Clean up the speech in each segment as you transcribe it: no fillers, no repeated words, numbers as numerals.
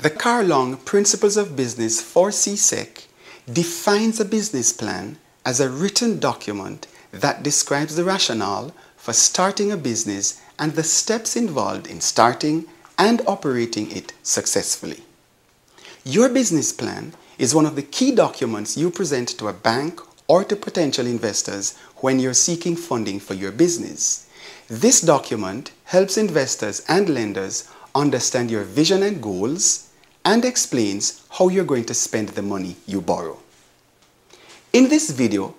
The Carlong Principles of Business for CSEC defines a business plan as a written document that describes the rationale for starting a business and the steps involved in starting and operating it successfully. Your business plan is one of the key documents you present to a bank or to potential investors when you're seeking funding for your business. This document helps investors and lenders understand your vision and goals and explains how you're going to spend the money you borrow. In this video,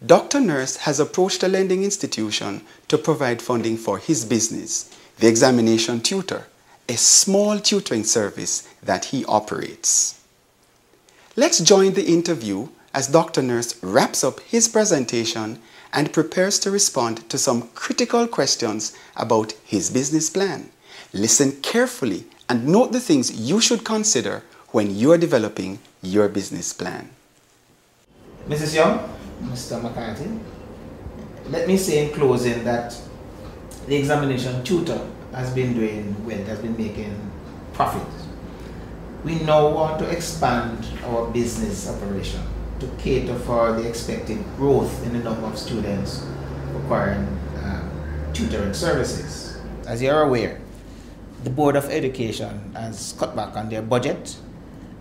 Dr. Nurse has approached a lending institution to provide funding for his business, the Examination Tutor, a small tutoring service that he operates. Let's join the interview as Dr. Nurse wraps up his presentation and prepares to respond to some critical questions about his business plan. Listen carefully and note the things you should consider when you are developing your business plan. Mrs. Young, Mr. McCarthy, let me say in closing that the Examination Tutor has been doing well, has been making profit. We now want to expand our business operation to cater for the expected growth in the number of students requiring tutoring services. As you're aware, the Board of Education has cut back on their budget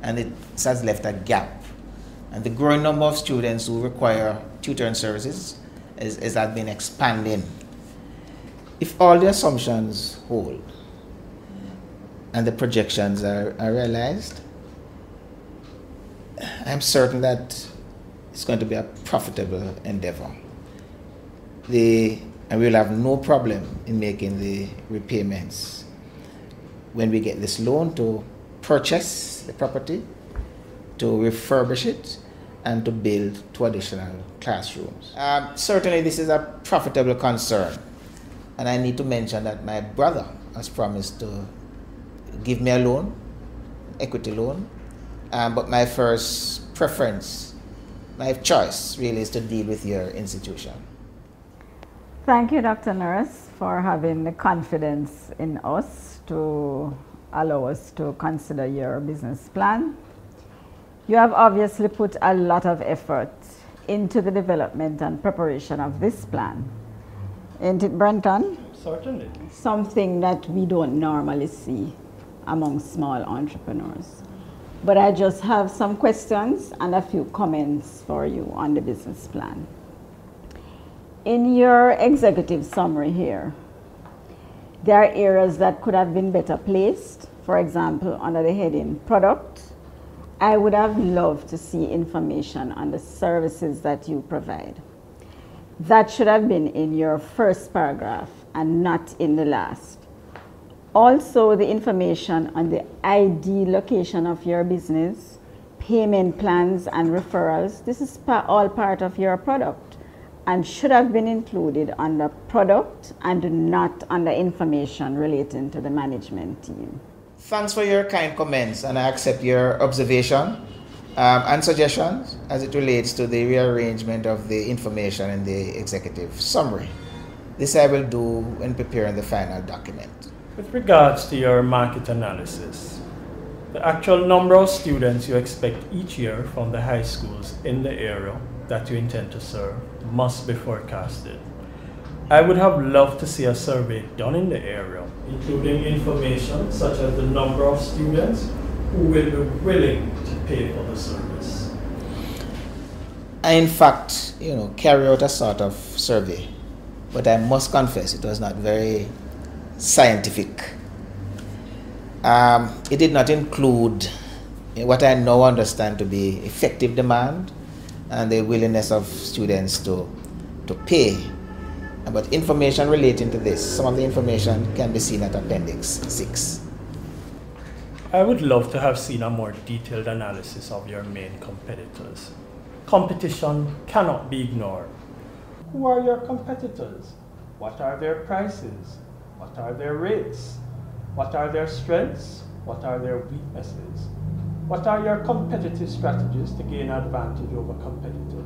and it has left a gap. And the growing number of students who require tutoring services has been expanding. If all the assumptions hold and the projections are realized, I'm certain that it's going to be a profitable endeavor. And we'll have no problem in making the repayments when we get this loan to purchase the property, to refurbish it, and to build 2 additional classrooms. Certainly this is a profitable concern, and I need to mention that my brother has promised to give me a loan, equity loan, but my first preference, my choice really is to deal with your institution. Thank you, Dr. Nurse, for having the confidence in us to allow us to consider your business plan. You have obviously put a lot of effort into the development and preparation of this plan. Ain't it, Brenton? Certainly. Something that we don't normally see among small entrepreneurs. But I just have some questions and a few comments for you on the business plan. In your executive summary here, there are areas that could have been better placed. For example, under the heading Product, I would have loved to see information on the services that you provide. That should have been in your first paragraph and not in the last. Also, the information on the ID location of your business, payment plans and referrals, this is all part of your product and should have been included under product and not under information relating to the management team. Thanks for your kind comments, and I accept your observation and suggestions as it relates to the rearrangement of the information in the executive summary. This I will do when preparing the final document. With regards to your market analysis, the actual number of students you expect each year from the high schools in the area that you intend to serve must be forecasted. I would have loved to see a survey done in the area, including information such as the number of students who will be willing to pay for the service. I, in fact, carry out a sort of survey, but I must confess it was not very scientific. It did not include what I now understand to be effective demand and the willingness of students to pay. But information relating to this, some of the information can be seen at Appendix 6. I would love to have seen a more detailed analysis of your main competitors. Competition cannot be ignored. Who are your competitors? What are their prices? What are their rates? What are their strengths? What are their weaknesses? What are your competitive strategies to gain advantage over competitors?